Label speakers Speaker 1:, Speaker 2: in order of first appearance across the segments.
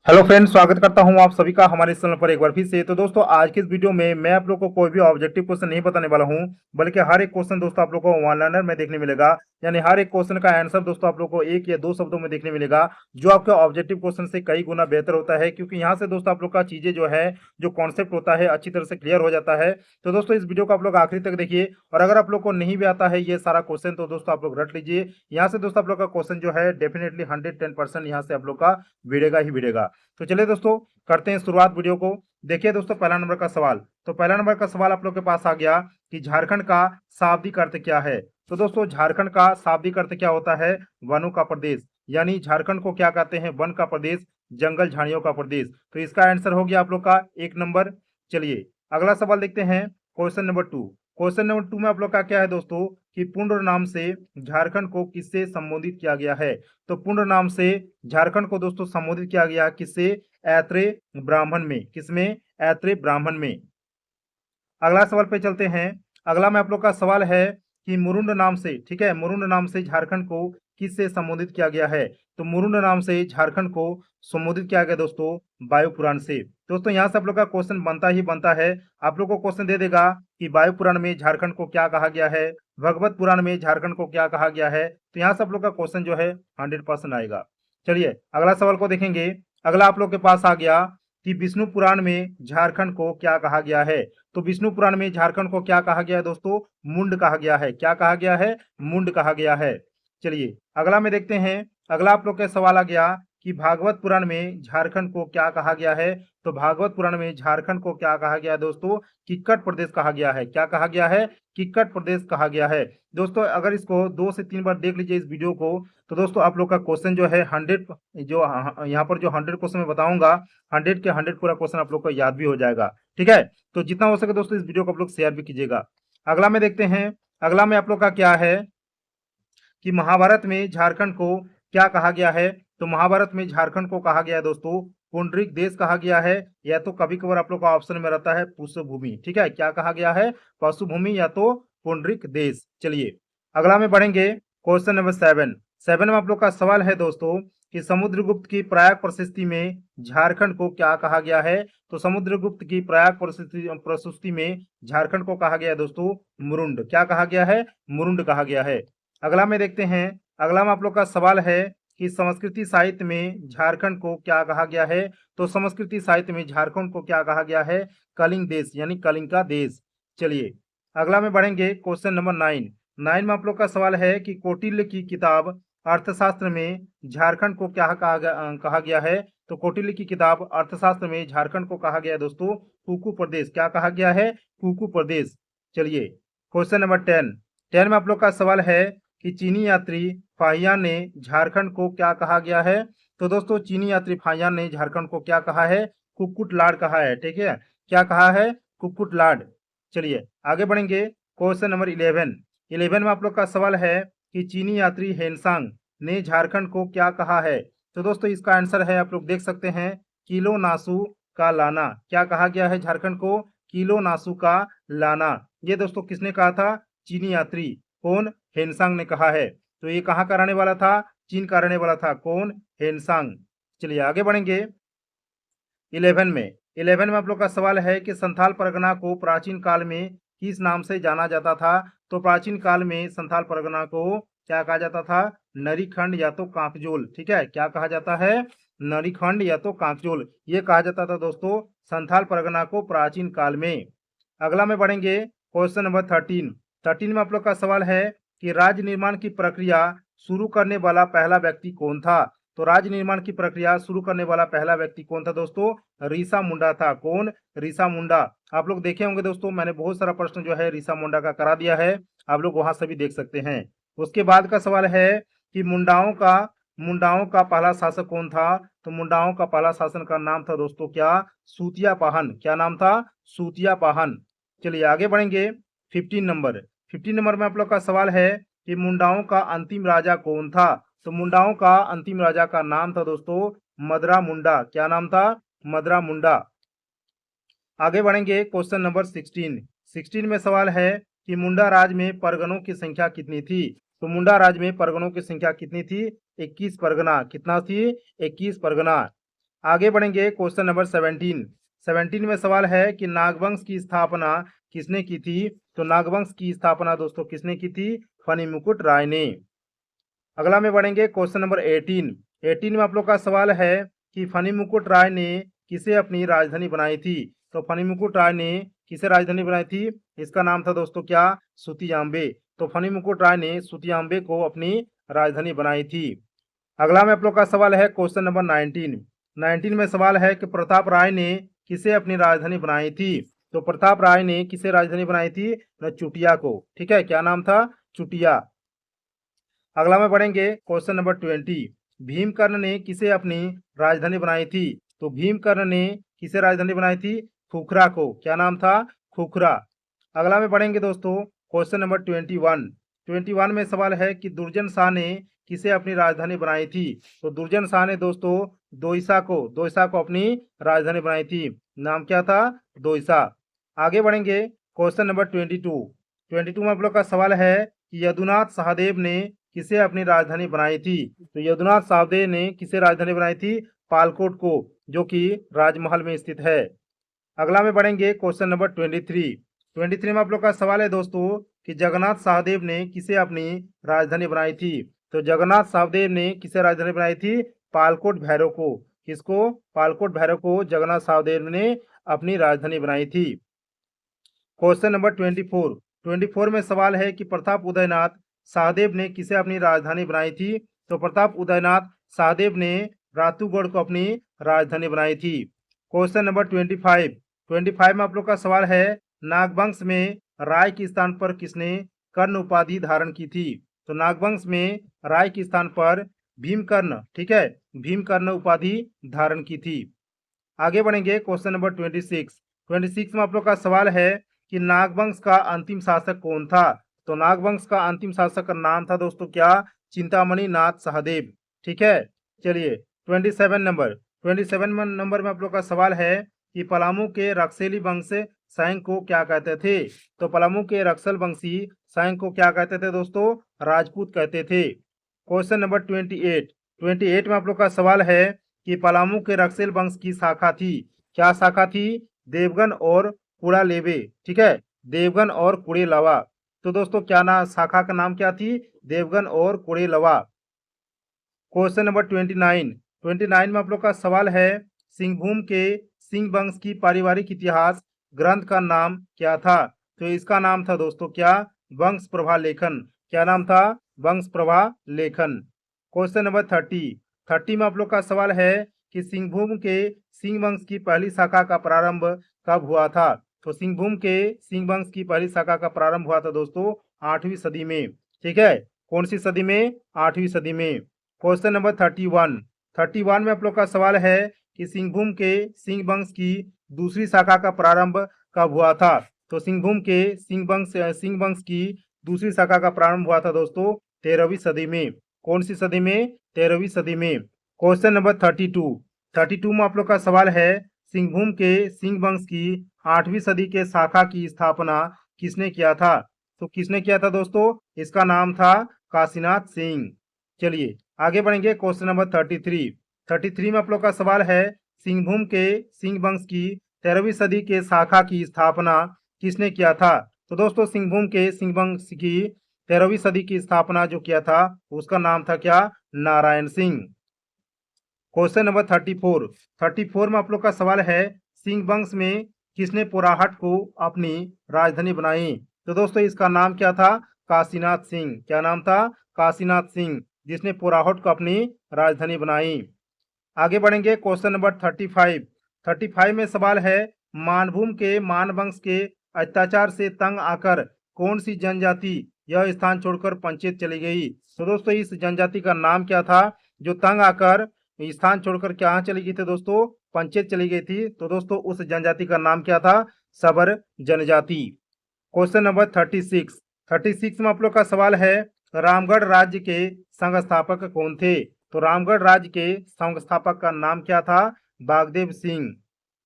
Speaker 1: Hello friends, स्वागत करता हूं आप सभी का हमारे इस चैनल पर एक बार फिर से। तो दोस्तों, आज के इस वीडियो में मैं आप लोग को कोई भी ऑब्जेक्टिव क्वेश्चन नहीं बताने वाला हूं, बल्कि हर एक क्वेश्चन दोस्तों आप लोग को वन लाइनर में देखने मिलेगा। यानी हर एक क्वेश्चन का आंसर दोस्तों आप लोग को एक या दो शब्दों में देखने मिलेगा, जो आपके ऑब्जेक्टिव क्वेश्चन से कई गुना बेहतर होता है, क्योंकि यहाँ से दोस्तों आप लोग का चीजें जो है, जो कॉन्सेप्ट होता है, अच्छी तरह से क्लियर हो जाता है। तो दोस्तों, इस वीडियो को आप लोग आखिरी तक देखिए, और अगर आप लोग को नहीं भी आता है ये सारा क्वेश्चन, तो दोस्तों आप लोग रट लीजिए। यहाँ से दोस्तों आप लोग का क्वेश्चन जो है डेफिनेटली 110% यहाँ से आप लोग का भिड़ेगा ही भिड़ेगा। तो चलिए दोस्तों, करते हैं शुरुआत वीडियो को। देखिए दोस्तों, पहला नंबर का सवाल। तो पहला नंबर का सवाल आप लोग के पास आ गया कि झारखंड का शाब्दिक अर्थ क्या है। तो दोस्तों, झारखंड का शाब्दिक अर्थ क्या होता है? वनों का प्रदेश। यानी झारखंड को क्या कहते हैं? वन का प्रदेश, जंगल झाड़ियों का प्रदेश। तो इसका आंसर हो गया आप लोग का 1 नंबर। चलिए अगला सवाल देखते हैं, क्वेश्चन नंबर 2। क्वेश्चन नंबर 2 में आप लोग का क्या है दोस्तों कि पूर्ण नाम से झारखंड को किससे संबोधित किया गया है? तो पूर्ण नाम से झारखंड को दोस्तों संबोधित किया गया किससे? ऐत्रेय ब्राह्मण में। किसमें? ऐत्रेय ब्राह्मण में। अगला सवाल पे चलते हैं। अगला में आप लोग का सवाल है कि मुरुंड नाम से, ठीक है, मुरुंड नाम से झारखंड को किससे संबोधित किया गया है? तो मुरुंड नाम से झारखंड को संबोधित किया गया दोस्तों वायु पुराण से। दोस्तों, यहाँ से आप लोग का क्वेश्चन बनता ही बनता है। आप लोग को क्वेश्चन दे देगा कि वायु पुराण में झारखंड को क्या कहा गया है, भगवत पुराण में झारखंड को क्या कहा गया है। तो यहाँ से आप लोग का क्वेश्चन जो है 100% आएगा। चलिए अगला सवाल को देखेंगे। अगला आप लोग के पास आ गया कि विष्णु पुराण में झारखंड को क्या कहा गया है। तो विष्णु पुराण में झारखंड को क्या कहा गया है दोस्तों? मुंड कहा गया है। क्या कहा गया है? मुंड कहा गया है। चलिए अगला में देखते हैं। अगला आप लोग का सवाल आ गया कि भागवत पुराण में झारखंड को क्या कहा गया है। तो भागवत पुराण में झारखंड को क्या कहा गया है दोस्तों? किक्कट प्रदेश कहा गया है। क्या कहा गया है? किक्कट प्रदेश कहा गया है। दोस्तों, अगर इसको 2 से 3 बार देख लीजिए इस वीडियो को, तो दोस्तों आप लोग का क्वेश्चन जो है 100, जो यहाँ पर जो 100 क्वेश्चन मैं बताऊंगा, 100 के 100 पूरा क्वेश्चन आप लोग को याद भी हो जाएगा। ठीक है, तो जितना हो सके दोस्तों इस वीडियो को आप लोग शेयर भी कीजिएगा। अगला में देखते हैं। अगला में आप लोग का क्या है कि महाभारत में झारखंड को क्या कहा गया है। तो महाभारत में झारखंड को कहा गया है दोस्तों पुंडरीक देश कहा गया है, या तो कभी कभार आप लोग का ऑप्शन में रहता है पुष्पभूमि। ठीक है, क्या कहा गया है? पशुभूमि या तो पुंडरीक देश। चलिए अगला में बढ़ेंगे, क्वेश्चन नंबर 7। 7 में आप लोग का सवाल है दोस्तों कि समुद्रगुप्त की प्रयाग प्रशस्ति में झारखंड को क्या कहा गया है। तो समुद्रगुप्त की प्रयाग प्रशस्ति में झारखंड को कहा गया है दोस्तों मुरुंड। क्या कहा गया है? मुरुंड कहा गया है। अगला में देखते हैं। अगला में आप लोग का सवाल है कि संस्कृति साहित्य में झारखंड को क्या कहा गया है। तो संस्कृति साहित्य में झारखंड को क्या कहा गया है? कलिंग देश, यानी कलिंग का देश। चलिए अगला में बढ़ेंगे, क्वेश्चन नंबर 9। 9 में आप लोग का सवाल है कि कौटिल्य की किताब अर्थशास्त्र में झारखंड को क्या कहा गया है। तो कौटिल्य की किताब अर्थशास्त्र में झारखंड को कहा गया है दोस्तों कुकू प्रदेश। क्या कहा गया है? कुकू प्रदेश। चलिए क्वेश्चन नंबर 10। 10 में आप लोग का सवाल है कि चीनी यात्री फाहियान ने झारखंड को क्या कहा गया है। तो दोस्तों, चीनी यात्री फाहियान ने झारखंड को क्या कहा है? कुक्कुट लाड कहा है। ठीक है, क्या कहा है? कुक्कुट लाड। चलिए आगे बढ़ेंगे, क्वेश्चन नंबर 11। 11 में आप लोग का सवाल है कि चीनी यात्री हेनसांग ने झारखंड को क्या कहा है। तो दोस्तों, इसका आंसर है, आप लोग देख सकते हैं, किलो नासू का लाना। क्या कहा गया है झारखंड को? किलो नासू का लाना। ये दोस्तों किसने कहा था? चीनी यात्री। कौन? हेनसांग ने कहा है। तो ये कहाँ का रहने वाला था? चीन का रहने वाला था। कौन? हेनसांग। चलिए आगे बढ़ेंगे। 11 में 11 में आप लोग का सवाल है कि संथाल परगना को प्राचीन काल में किस नाम से जाना जाता था। तो प्राचीन काल में संथाल परगना को क्या कहा जाता था? नरीखंड या तो कांकजोल। ठीक है, क्या कहा जाता है? नरीखंड या तो कांकजोल, ये कहा जाता था दोस्तों संथाल परगना को प्राचीन काल में। अगला में बढ़ेंगे, क्वेश्चन नंबर 13। 13 में आप लोग का सवाल है कि राज्य निर्माण की प्रक्रिया शुरू करने वाला पहला व्यक्ति कौन था। तो राज्य निर्माण की प्रक्रिया शुरू करने वाला पहला व्यक्ति कौन था दोस्तों? रीसा मुंडा था। कौन? रीसा मुंडा। आप लोग देखे होंगे दोस्तों, मैंने बहुत सारा प्रश्न जो है रीसा मुंडा का करा दिया है, आप लोग वहां से भी देख सकते हैं। उसके बाद का सवाल है कि मुंडाओं का पहला शासक कौन था। तो मुंडाओं का पहला शासन का नाम था दोस्तों क्या? सूतिया पाहन। क्या नाम था? सूतिया पाहन। चलिए आगे बढ़ेंगे। 15 नंबर 15 नंबर में आप लोग का सवाल है कि मुंडाओं का अंतिम राजा कौन था। तो मुंडाओं का अंतिम राजा का नाम था दोस्तों मदरा मुंडा। क्या नाम था? मदरा मुंडा। आगे बढ़ेंगे, क्वेश्चन नंबर 16। 16 में सवाल है कि मुंडा राज में परगनों की संख्या कितनी थी। तो मुंडा राज में परगनों की संख्या कितनी थी? 21 परगना। कितना थी? 21 परगना। आगे बढ़ेंगे क्वेश्चन नंबर 17। 17 में सवाल है कि नागवंश की स्थापना किसने की थी। तो नागवंश की स्थापना दोस्तों किसने की थी, फणिमुकुट राय ने। अगला में बढ़ेंगे क्वेश्चन नंबर 18। 18 में आप लोग का सवाल है कि फणिमुकुट राय ने किसे अपनी राजधानी बनाई थी। तो फणिमुकुट राय ने किसे राजधानी बनाई थी, इसका नाम था दोस्तों क्या, सुतियांबे। तो फणिमुकुट राय ने सुतियांबे को अपनी राजधानी बनाई थी। अगला में आप लोग का सवाल है क्वेश्चन नंबर 19। 19 में सवाल है कि प्रताप राय ने किसे अपनी राजधानी बनाई थी। तो प्रताप राय ने किसे राजधानी बनाई थी, न चुटिया को। ठीक है, क्या नाम था, चुटिया। अगला में बढ़ेंगे क्वेश्चन नंबर 20। भीमकर्ण ने किसे अपनी राजधानी बनाई थी। तो भीमकर्ण ने किसे राजधानी बनाई थी, खुखरा को। क्या नाम था, खुखरा। अगला में बढ़ेंगे दोस्तों क्वेश्चन नंबर 21। 21 में सवाल है कि दुर्जन शाह ने किसे अपनी राजधानी बनाई थी। तो दुर्जन शाह ने दोस्तों दोईसा को अपनी राजधानी बनाई थी। नाम क्या था, दोईसा। आगे बढ़ेंगे क्वेश्चन नंबर 22। 22 में आप लोग का सवाल है कि यदुनाथ सहदेव ने किसे अपनी राजधानी बनाई थी। तो यदुनाथ सहदेव ने किसे राजधानी बनाई थी, पालकोट को, जो कि राजमहल में स्थित है। अगला में बढ़ेंगे क्वेश्चन नंबर 23। 23 में आप लोग का सवाल है दोस्तों कि जगन्नाथ सहदेव ने किसे अपनी राजधानी बनाई थी। तो जगन्नाथ सहदेव ने किसे राजधानी बनाई थी, पालकोट भैरव को। किसको, पालकोट भैरव को जगन्नाथ सहदेव ने अपनी राजधानी बनाई थी। Question number 24। 24 में सवाल है कि प्रताप उदयनाथ सहदेव ने किसे अपनी राजधानी बनाई थी। तो प्रताप उदयनाथ सहदेव ने रातूगढ़ को अपनी राजधानी बनाई थी। Question number 25। 25 में आप लोग का सवाल है नागवंश में राय के स्थान पर किसने कर्ण उपाधि धारण की थी। तो नागवंश में राय के स्थान पर भीमकर्ण, ठीक है, भीमकर्ण उपाधि धारण की थी। आगे बढ़ेंगे क्वेश्चन नंबर 26। 26 में आप लोग का सवाल है कि नागवंश का अंतिम शासक कौन था। तो नागवंश का अंतिम शासक का नाम था दोस्तों क्या, चिंतामणि नाथ सहदेव। ठीक है, चलिए 27 नंबर में आप लोग का सवाल है कि पलामू के रक्सेली वंश सैंग को क्या कहते थे। तो पलामू के रक्सल वंशी सैंग को क्या कहते थे दोस्तों, राजपूत कहते थे। Question number 28। 28 में आप लोग का सवाल है कि पलामू के रक्सेल वंश की शाखा थी। क्या शाखा थी, देवगन और कुड़ालेवे। ठीक है, देवगन और कुड़ेलवा। तो दोस्तों क्या ना शाखा का नाम क्या थी, देवगन और कुड़ेलवा। Question number 29। 29 में आप लोग का सवाल है सिंहभूम के सिंह वंश की पारिवारिक इतिहास ग्रंथ का नाम क्या था। तो इसका नाम था दोस्तों क्या, वंश प्रभा लेखन। क्या नाम था, वंश प्रभा लेखन। Question number 30। 30 में आप लोग का सवाल है कि सिंहभूम के सिंह वंश की पहली शाखा का प्रारंभ कब हुआ था। तो सिंहभूम के सिंह वंश की पहली शाखा का प्रारंभ हुआ था दोस्तों 8वीं सदी में। ठीक है, कौन सी सदी में, 8वीं सदी में। Question number 31। 31 में आप लोग का सवाल है कि सिंहभूम के सिंह वंश की दूसरी शाखा का प्रारंभ कब हुआ था। तो सिंहभूम के सिंह वंश की दूसरी शाखा का प्रारंभ हुआ था दोस्तों 13वीं सदी में। कौन सी सदी में, 13वीं सदी में। Question number 32। 32 में आप लोग का सवाल है सिंहभूम के सिंह वंश की 8वीं सदी के शाखा की स्थापना किसने किया था। तो किसने किया था दोस्तों, इसका नाम था काशीनाथ सिंह। चलिए आगे बढ़ेंगे क्वेश्चन नंबर 33। 33 में आप लोग का सवाल है सिंहभूम के सिंह वंश की 13वीं सदी के शाखा की स्थापना किसने किया था। तो दोस्तों सिंहभूम के सिंह वंश की 13वीं सदी की स्थापना जो किया था उसका नाम था क्या, नारायण सिंह। Question number 34। 34 में आप लोग का सवाल है सिंह वंश में किसने पोराहट को अपनी राजधानी बनाई। तो दोस्तों इसका नाम क्या था, काशीनाथ सिंह। क्या नाम था, काशीनाथ सिंह, जिसने पोराहट को अपनी राजधानी बनाई। आगे बढ़ेंगे क्वेश्चन नंबर 35। 35 में सवाल है मानभूम के मान वंश के अत्याचार से तंग आकर कौन सी जनजाति यह स्थान छोड़कर पंचेत चली गई। तो दोस्तों इस जनजाति का नाम क्या था, जो तंग आकर स्थान छोड़कर क्या चली गई थी दोस्तों, पंचेत चली गई थी। तो दोस्तों उस जनजाति का नाम क्या था, सबर जनजाति। Question number 36। 36 में आप लोग का सवाल है रामगढ़ राज्य के संस्थापक कौन थे। तो रामगढ़ राज्य के संस्थापक का नाम क्या था, बागदेव सिंह।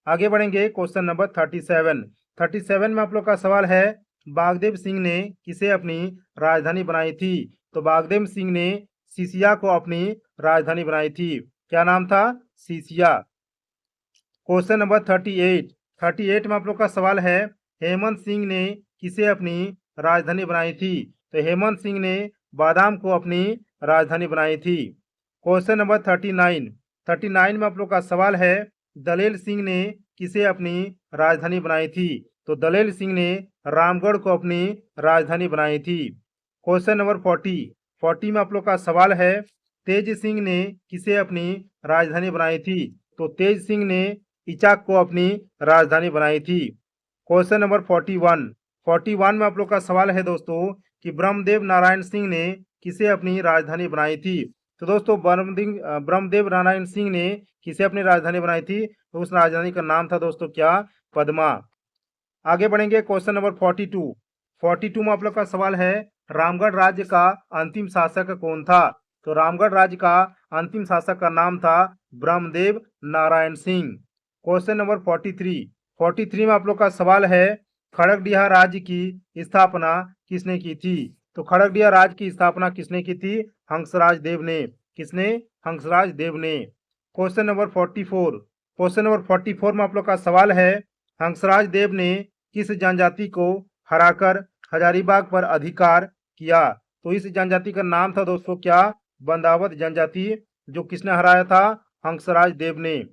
Speaker 1: आगे बढ़ेंगे क्वेश्चन नंबर 37। 37 में आप लोग का सवाल है बागदेव सिंह ने किसे अपनी राजधानी बनाई थी। तो बागदेव सिंह ने सीसिया को अपनी राजधानी बनाई थी। क्या नाम था, सीसिया। क्वेश्चन नंबर 38 में आप लोग का सवाल है, हेमंत सिंह ने किसे अपनी राजधानी बनाई थी? तो हेमंत सिंह ने बादाम को अपनी राजधानी बनाई थी। क्वेश्चन नंबर 39 में आप लोग का सवाल है, दलेल सिंह ने किसे अपनी राजधानी बनाई थी? तो दलेल सिंह ने रामगढ़ को अपनी राजधानी बनाई थी। क्वेश्चन नंबर 40 में आप लोग का सवाल है, तेज सिंह ने किसे अपनी राजधानी बनाई थी? तो तेज सिंह ने इचाक को अपनी राजधानी बनाई थी। क्वेश्चन नंबर 41 में आप लोग का सवाल है दोस्तों कि ब्रह्मदेव नारायण सिंह ने किसे अपनी राजधानी बनाई थी? तो दोस्तों ब्रह्मदेव नारायण सिंह ने किसे अपनी राजधानी बनाई थी? तो उस राजधानी का नाम था दोस्तों क्या? पद्मा। आगे बढ़ेंगे क्वेश्चन नंबर 42 में आप लोग का सवाल है, रामगढ़ राज्य का अंतिम शासक कौन था? तो रामगढ़ राज्य का अंतिम शासक का नाम था ब्रह्मदेव नारायण सिंह। क्वेश्चन नंबर 43 में आप लोग का सवाल है, खड़गडिया राज्य की स्थापना किसने की थी? तो खड़गडिया राज्य की स्थापना किसने की थी? हंसराज देव ने। किसने? हंसराज देव ने। क्वेश्चन नंबर 44 में आप लोग का सवाल है, हंसराज देव ने किस जनजाति को हराकर हजारीबाग पर अधिकार किया? तो इस जनजाति का नाम था दोस्तों क्या? बंदावत जनजाति। जो किसने हराया था? हंसराज देव ने।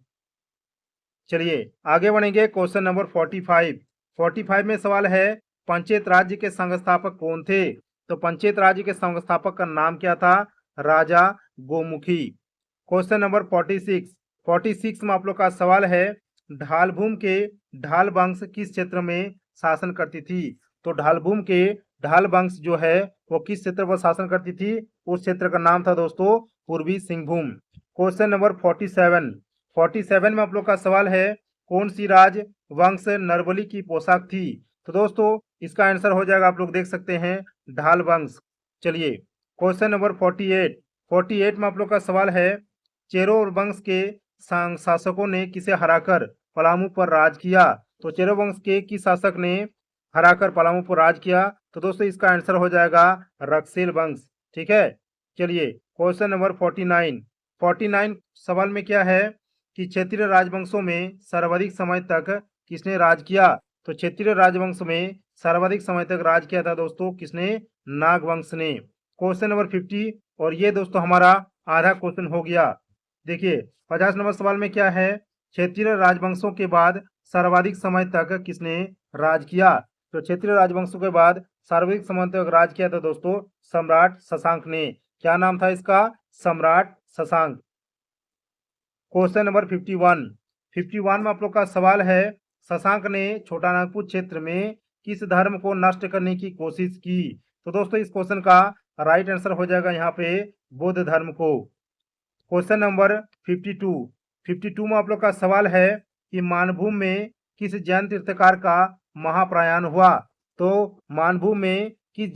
Speaker 1: चलिए आगे बढ़ेंगे क्वेश्चन नंबर 45 में सवाल है, पंचायत राज्य के संस्थापक कौन थे? तो पंचायत राज्य के संस्थापक का नाम क्या था? राजा गोमुखी। क्वेश्चन नंबर 46 में आप लोग का सवाल है, ढालभूम के ढाल वंश किस क्षेत्र में शासन करती थी? तो ढालभूम के ढाल वंश जो है वो किस क्षेत्र पर शासन करती थी? उस क्षेत्र का नाम था दोस्तों पूर्वी सिंहभूम। क्वेश्चन नंबर 47 में आप लोग का सवाल है, कौन सी राज वंश नरबली की पोशाक थी? तो दोस्तों इसका आंसर हो जाएगा, आप लोग देख सकते हैं, ढाल वंश। चलिए क्वेश्चन नंबर 48 में आप लोग का सवाल है, चेरो वंश के शासकों ने किसे हराकर पलामू पर राज किया? तो चेरो वंश के किस शासक ने हराकर पलामू पर राज किया? तो दोस्तों इसका आंसर हो जाएगा रक्सेल वंश। ठीक है। चलिए क्वेश्चन नंबर 49 सवाल में क्या है कि क्षेत्रीय राजवंशों में सर्वाधिक समय तक किसने राज किया? तो क्षेत्रीय राजवंश में सर्वाधिक समय तक राज किया था दोस्तों किसने? नागवंश ने। क्वेश्चन नंबर 50 और ये दोस्तों हमारा आधा क्वेश्चन हो गया। देखिए 50 नंबर सवाल में क्या है, क्षेत्रीय राजवंशों के बाद सर्वाधिक समय तक किसने राज किया? तो क्षेत्रीय राजवंशों के बाद सर्वाधिक समय तक राज किया था दोस्तों सम्राट शशांक ने। क्या नाम था इसका? सम्राट शशांक। क्वेश्चन नंबर 51 में आप लोग का सवाल है, शशांक ने छोटा नागपुर क्षेत्र में किस धर्म को नष्ट करने की कोशिश की? तो दोस्तों इस क्वेश्चन का राइट आंसर हो जाएगा यहाँ पे बौद्ध धर्म को। क्वेश्चन नंबर 52 में आप लोग का सवाल है कि मानभूम में किस जैन तीर्थकार का महाप्रयाण हुआ? तो मानभूम में किस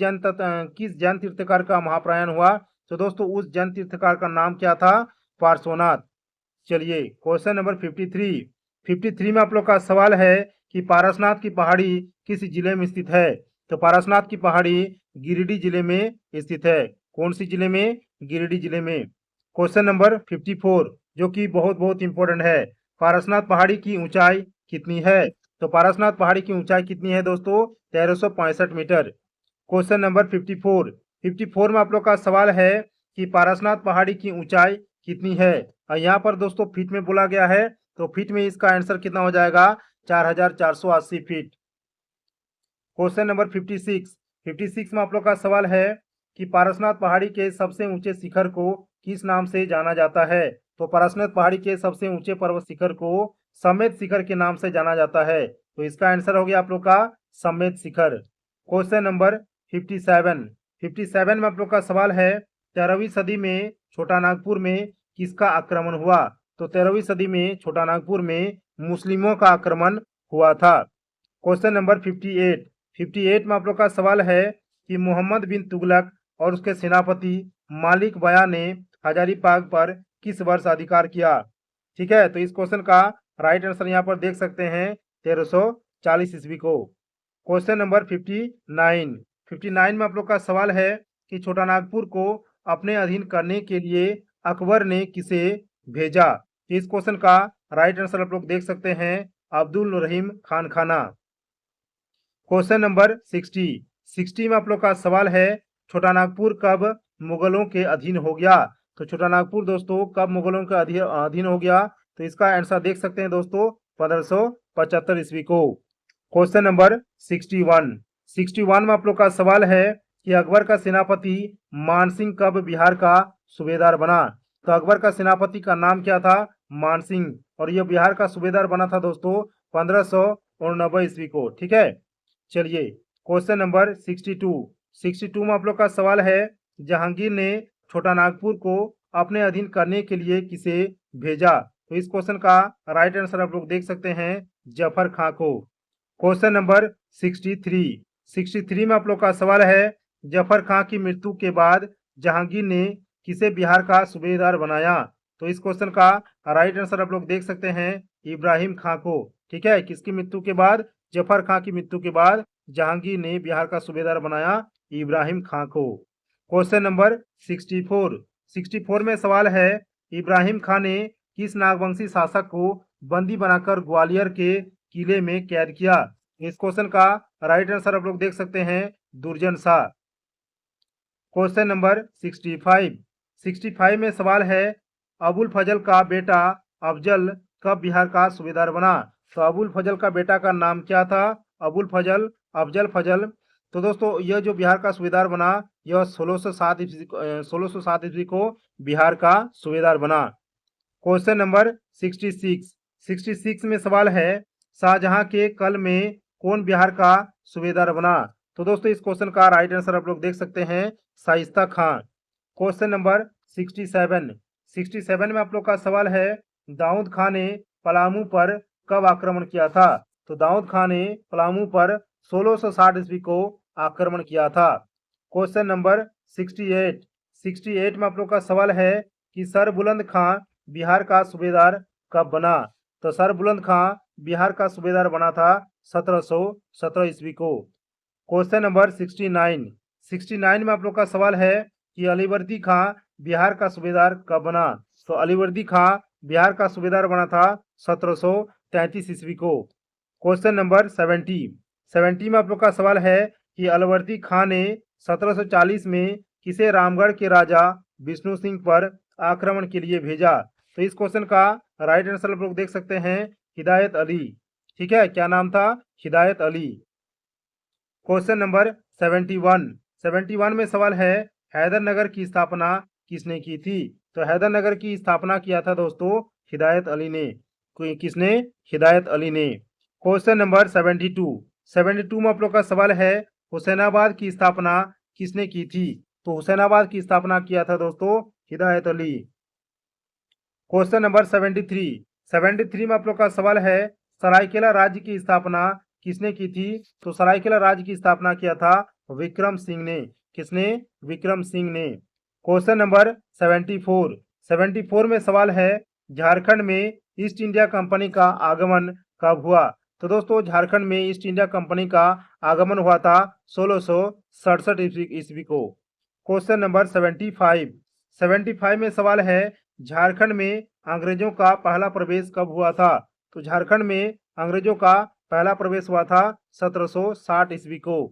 Speaker 1: जैन तीर्थकार का महाप्रयाण हुआ? तो दोस्तों उस जैन तीर्थकार का नाम क्या था? पार्श्वनाथ। चलिए क्वेश्चन नंबर 53 में आप लोग का सवाल है कि पारसनाथ की पहाड़ी किस जिले में स्थित है? तो पारसनाथ की पहाड़ी गिरिडीह जिले में स्थित है। कौन सी जिले में? गिरिडीह जिले में। क्वेश्चन नंबर 54 जो कि बहुत इंपॉर्टेंट है, पारसनाथ पहाड़ी की ऊंचाई कितनी है? तो पारसनाथ पहाड़ी की ऊंचाई कितनी है दोस्तों? 1365 मीटर। क्वेश्चन नंबर 54 में आप लोग का सवाल है कि पारसनाथ पहाड़ी की ऊंचाई कितनी है? और यहाँ पर दोस्तों फीट में बोला गया है, तो फीट में इसका आंसर कितना हो जाएगा? 4480 फीट। क्वेश्चन नंबर 56 में आप लोग का सवाल है कि पारसनाथ पहाड़ी के सबसे ऊंचे शिखर को किस नाम से जाना जाता है? तो पारसनाथ पहाड़ी के सबसे ऊंचे पर्वत शिखर को समेत शिखर के नाम से जाना जाता है। तो इसका आंसर हो गया आप लोग का समेत शिखर। क्वेश्चन नंबर 57 में आप लोग का सवाल है, 13वीं सदी में छोटा नागपुर में किसका आक्रमण हुआ? तो 13वीं सदी में छोटा नागपुर में मुस्लिमों का आक्रमण हुआ था। क्वेश्चन नंबर 58 में आप लोग का सवाल है कि मोहम्मद बिन तुगलक और उसके सेनापति मालिक बया ने हजारीबाग पर किस वर्ष अधिकार किया? ठीक है, तो इस क्वेश्चन का राइट आंसर यहाँ पर देख सकते हैं 1340 ईस्वी को। क्वेश्चन नंबर 59 में आप लोग का सवाल है कि छोटा नागपुर को अपने अधीन करने के लिए अकबर ने किसे भेजा? इस क्वेश्चन का राइट आंसर आप लोग देख सकते हैं अब्दुल रहीम खान खाना। क्वेश्चन नंबर 60 में आप लोग का सवाल है, छोटा नागपुर कब मुगलों के अधीन हो गया? तो छोटा नागपुर दोस्तों कब मुगलों के अधीन हो गया? तो इसका आंसर देख सकते हैं दोस्तों 1575 ईस्वी को। क्वेश्चन नंबर 61 में आप लोग का सवाल है कि अकबर का सेनापति मानसिंह कब बिहार का सूबेदार बना? तो अकबर का सेनापति का नाम क्या था? मानसिंह, और यह बिहार का सूबेदार बना था दोस्तों 1589 ईस्वी को। ठीक है, चलिए क्वेश्चन नंबर 62 में आप लोग का सवाल है, जहांगीर ने छोटा नागपुर को अपने अधीन करने के लिए किसे भेजा? तो इस क्वेश्चन का राइट आंसर आप लोग देख सकते हैं जफर खां को। क्वेश्चन नंबर 63 में आप लोग का सवाल है, जफर खां की मृत्यु के बाद जहांगीर ने किसे बिहार का सूबेदार बनाया? तो इस क्वेश्चन का राइट आंसर आप लोग देख सकते हैं इब्राहिम खां को। ठीक है, किसकी मृत्यु के बाद? जफर खां की मृत्यु के बाद जहांगीर ने बिहार का सूबेदार बनाया इब्राहिम खां को। क्वेश्चन नंबर 64 में सवाल है, इब्राहिम खां ने किस नागवंशी शासक को बंदी बनाकर ग्वालियर के किले में कैद किया? इस क्वेश्चन का राइट आंसर आप लोग देख सकते हैं दुर्जन शाह। क्वेश्चन नंबर 65 में सवाल है, अबुल फजल का बेटा अफजल कब बिहार का सूबेदार बना? तो अबुल फजल का बेटा का नाम क्या था? अबुल फजल, अफजल फजल। तो दोस्तों यह जो बिहार का सूबेदार बना, यह 1607 ईस्वी को बिहार का सूबेदार बना। क्वेश्चन नंबर 66 में सवाल है, शाहजहां के कल में कौन बिहार का सूबेदार बना? तो दोस्तों इस क्वेश्चन का राइट आंसर आप लोग देख सकते हैं शाइस्ता खां। क्वेश्चन नंबर 67 में आप लोग का सवाल है, दाऊद खां ने पलामू पर कब आक्रमण किया था? तो दाऊद खां ने पलामू पर 1660 ईस्वी को आक्रमण किया था। क्वेश्चन नंबर 68 में आप लोग का सवाल है कि सरबुलंद खां बिहार का सूबेदार कब बना? तो सरबुलंद खां बिहार का सूबेदार बना था 1717 ईस्वी को। क्वेश्चन नंबर 69 में आप लोग का सवाल है कि अलीवर्दी खां बिहार का सूबेदार कब बना? तो अलीवर्दी खां बिहार का सूबेदार बना था 1733 ईस्वी को। क्वेश्चन नंबर 70 में आप लोग का सवाल है कि अलवर्दी खां ने 1740 में किसे रामगढ़ के राजा विष्णु सिंह पर आक्रमण के लिए भेजा? तो इस क्वेश्चन का राइट आंसर आप लोग देख सकते हैं हिदायत अली। ठीक है, क्या नाम था? हिदायत अली। क्वेश्चन नंबर 71 में सवाल है, हैदरनगर की स्थापना किसने की थी? तो हैदरनगर की स्थापना किया था दोस्तों हिदायत अली ने। किसने? हिदायत अली ने। क्वेश्चन नंबर 72 में आप लोग का सवाल है, हुसैनाबाद की स्थापना किसने की थी? तो हुसैनाबाद की स्थापना किया था दोस्तों हिदायत अली। क्वेश्चन नंबर 73 में आप लोग का सवाल है, सरायकेला राज्य की स्थापना किसने की थी? तो सरायकेला राज्य की स्थापना किया था विक्रम सिंह ने। किसने? विक्रम सिंह ने। क्वेश्चन नंबर 74 में सवाल है, झारखंड में ईस्ट इंडिया कंपनी का आगमन कब हुआ? तो दोस्तों झारखंड में ईस्ट इंडिया कंपनी का आगमन हुआ था 1667 ईस्वी को। क्वेश्चन नंबर 75 में सवाल है, झारखंड में अंग्रेजों का पहला प्रवेश कब हुआ था? तो झारखंड में अंग्रेजों का पहला प्रवेश हुआ था 1760 ईस्वी को।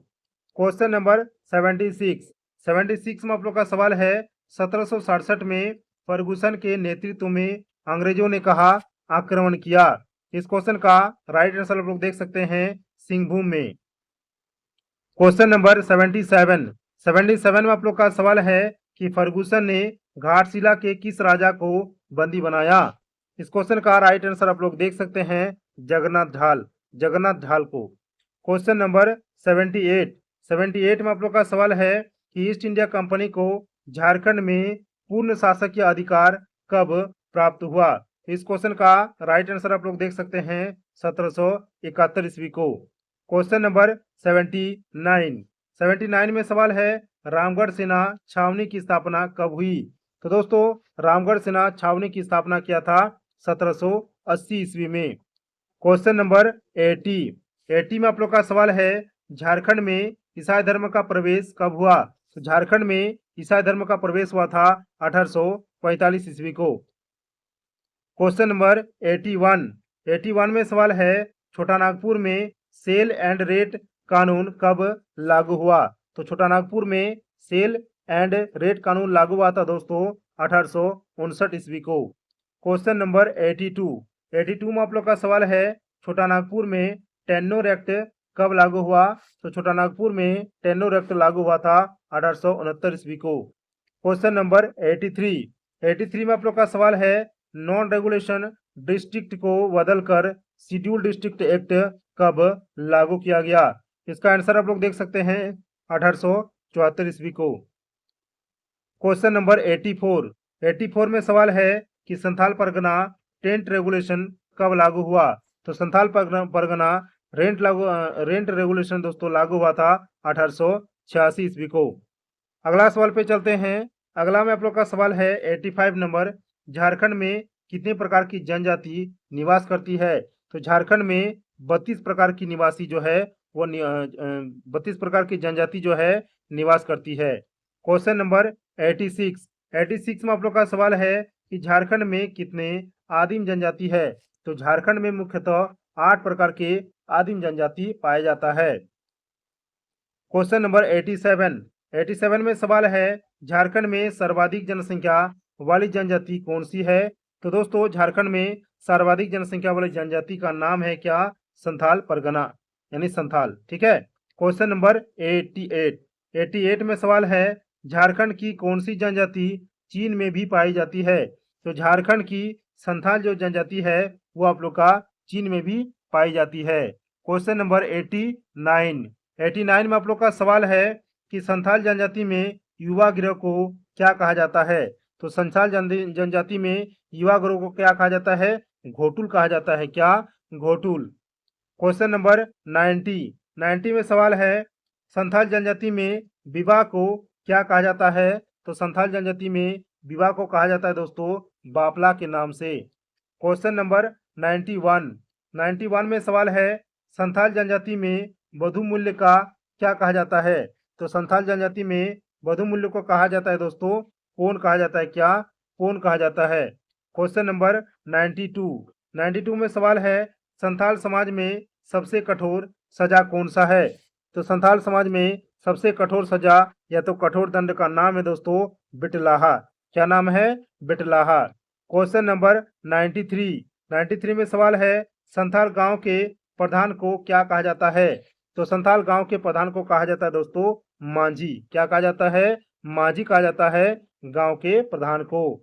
Speaker 1: क्वेश्चन नंबर 76 में आप लोग का सवाल है, 1767 में फर्गुसन के नेतृत्व में अंग्रेजों ने कहा आक्रमण किया? इस क्वेश्चन का राइट आंसर आप लोग देख सकते हैं सिंहभूम में। क्वेश्चन नंबर 77 में आप लोग का सवाल है कि फर्गुसन ने घाटशिला के किस राजा को बंदी बनाया? इस क्वेश्चन का राइट आंसर आप लोग देख सकते हैं जगन्नाथ ढाल को। क्वेश्चन नंबर 78 में आप लोग का सवाल है कि ईस्ट इंडिया कंपनी को झारखंड में पूर्ण शासकीय अधिकार कब प्राप्त हुआ? इस क्वेश्चन का राइट आंसर आप लोग देख सकते हैं 1771 ईस्वी को। क्वेश्चन नंबर 79 में सवाल है, रामगढ़ सेना छावनी की स्थापना कब हुई? तो दोस्तों रामगढ़ सेना छावनी की स्थापना किया था 1780 ईस्वी में। क्वेश्चन नंबर 80 में आप लोग का सवाल है, झारखंड में ईसाई धर्म का प्रवेश कब हुआ? तो झारखंड में ईसाई धर्म का प्रवेश हुआ था 1845 ईस्वी को। क्वेश्चन नंबर 81 में सवाल है, छोटा नागपुर में सेल एंड रेट कानून कब लागू हुआ? तो छोटा नागपुर में सेल एंड रेट कानून लागू हुआ था दोस्तों 1859 ईस्वी को। क्वेश्चन नंबर 82 में आप लोग का सवाल है, छोटा नागपुर में टेन्योर एक्ट कब लागू हुआ? तो छोटा नागपुर में टेन्योर एक्ट लागू हुआ था 1869 ईस्वी को। क्वेश्चन नंबर 83 में आप लोग का सवाल है, नॉन रेगुलेशन डिस्ट्रिक्ट को बदलकर शेड्यूल डिस्ट्रिक्ट एक्ट कब लागू किया गया? इसका आंसर आप लोग देख सकते हैं 1874 ईस्वी को। क्वेश्चन नंबर 84 में सवाल है कि संथाल परगना टेंट रेगुलेशन कब लागू हुआ? तो संथाल परगना रेंट रेगुलेशन दोस्तों लागू हुआ था 1886 ईस्वी को। अगला सवाल पे चलते हैं। अगला में आप लोग का सवाल है 85 नंबर, झारखंड में कितने प्रकार की जनजाति निवास करती है? तो झारखंड में 32 प्रकार की निवासी जो है वो 32 प्रकार की जनजाति जो है निवास करती है। क्वेश्चन नंबर 86 में आप लोग का सवाल है कि झारखंड में कितने आदिम जनजाति है? तो झारखंड में मुख्यतः 8 प्रकार के आदिम जनजाति पाया जाता है। क्वेश्चन नंबर 87 में सवाल है, झारखंड में सर्वाधिक जनसंख्या वाली जनजाति कौन सी है? तो दोस्तों झारखंड में सर्वाधिक जनसंख्या वाली जनजाति का नाम है क्या? संथाल परगना यानी संथाल। ठीक है। क्वेश्चन नंबर 88 में सवाल है, झारखंड की कौन सी जनजाति चीन में भी पाई जाती है? तो झारखंड की संथाल जो जनजाति है वो आप लोग का चीन में भी पाई जाती है। क्वेश्चन नंबर 89 में आप लोग का सवाल है कि संथाल जनजाति में युवा गिरोह को क्या कहा जाता है? तो संथाल जनजाति में युवा गिरोह को क्या कहा जाता है? घोटुल कहा जाता है। क्या? घोटुल। क्वेश्चन नंबर 90 में सवाल है, संथाल जनजाति में विवाह को क्या कहा जाता है? तो संथाल जनजाति में विवाह को कहा जाता है दोस्तों बापला के नाम से। क्वेश्चन नंबर 91 में सवाल है, संथाल जनजाति में वधु मूल्य का क्या कहा जाता है? तो संथाल जनजाति में वधु मूल्य को कहा जाता है दोस्तों कौन कहा जाता है? क्या? कौन कहा जाता है। क्वेश्चन नंबर 92 में सवाल है, संथाल समाज में सबसे कठोर सजा कौन सा है? तो संथाल समाज में सबसे कठोर सजा या तो कठोर दंड का नाम है दोस्तों बिटलाहा। क्या नाम है? बिटलाहा। क्वेश्चन नंबर 93 में सवाल है, संथाल गांव के प्रधान को क्या कहा जाता है? तो संथाल गांव के प्रधान को कहा जाता है दोस्तों मांझी। क्या कहा जाता है? मांझी कहा जाता है गांव के प्रधान को।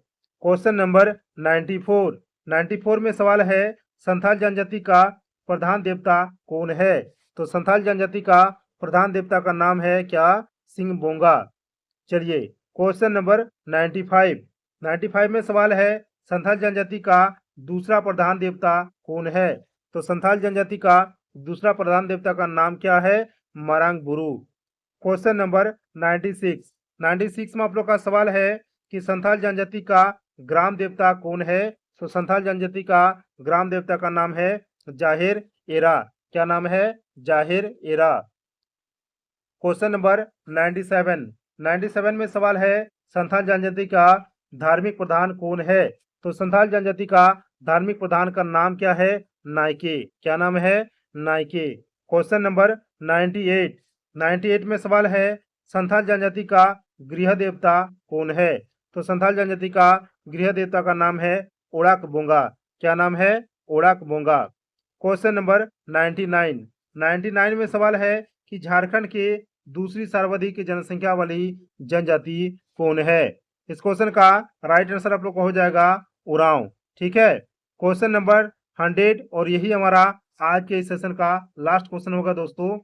Speaker 1: क्वेश्चन नंबर 94 में सवाल है, संथाल जनजाति का प्रधान देवता कौन है? तो संथाल जनजाति का प्रधान देवता का नाम है क्या? सिंह बोंगा। चलिए क्वेश्चन नंबर 95 में सवाल है, संथाल जनजाति का दूसरा प्रधान देवता कौन है? तो संथाल जनजाति का दूसरा प्रधान देवता का नाम क्या है? मरांग बुरु। क्वेश्चन नंबर 96 में आप लोग का सवाल है कि संथाल जनजाति का ग्राम देवता कौन है? तो संथाल जनजाति का ग्राम देवता का नाम है जाहिर एरा। क्या नाम है? जाहिर एरा। क्वेश्चन नंबर 97 में सवाल है, संथाल जनजाति का धार्मिक प्रधान कौन है? तो संथाल जनजाति का धार्मिक प्रधान का नाम क्या है? नायके। क्या नाम है? नायके। क्वेश्चन नंबर 98 में सवाल है, संथाल जनजाति का गृह देवता कौन है? तो संथाल जनजाति का गृह देवता का नाम है ओड़ाक बोंगा। क्या नाम है? ओड़ाक बोंगा। क्वेश्चन नंबर 99 में सवाल है कि झारखंड के दूसरी सर्वाधिक जनसंख्या वाली जनजाति कौन है? इस क्वेश्चन का राइट आंसर आप लोग को हो जाएगा उरांव। ठीक है। क्वेश्चन नंबर 100 और यही हमारा आज के इस सेशन का लास्ट क्वेश्चन होगा दोस्तों।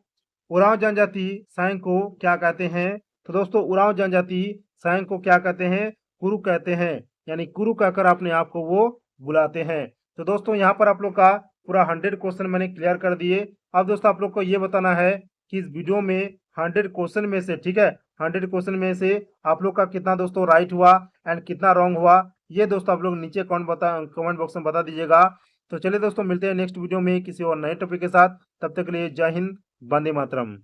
Speaker 1: उरांव जनजाति सांग को क्या कहते हैं? तो दोस्तों उरांव जनजाति सांग को क्या कहते हैं? कुरु कहते हैं, यानी कुरु कहकर अपने आप को वो बुलाते हैं। तो दोस्तों यहाँ पर आप लोग का पूरा 100 क्वेश्चन मैंने क्लियर कर दिए। अब दोस्तों आप लोग को ये बताना है कि इस वीडियो में 100 क्वेश्चन में से, ठीक है, 100 क्वेश्चन में से आप लोग का कितना दोस्तों राइट हुआ एंड कितना रॉन्ग हुआ, ये दोस्तों आप लोग नीचे कमेंट बॉक्स में बता दीजिएगा। तो चलिए दोस्तों मिलते हैं नेक्स्ट वीडियो में किसी और नए टॉपिक के साथ। तब तक के लिए जय हिंद, वंदे मातरम।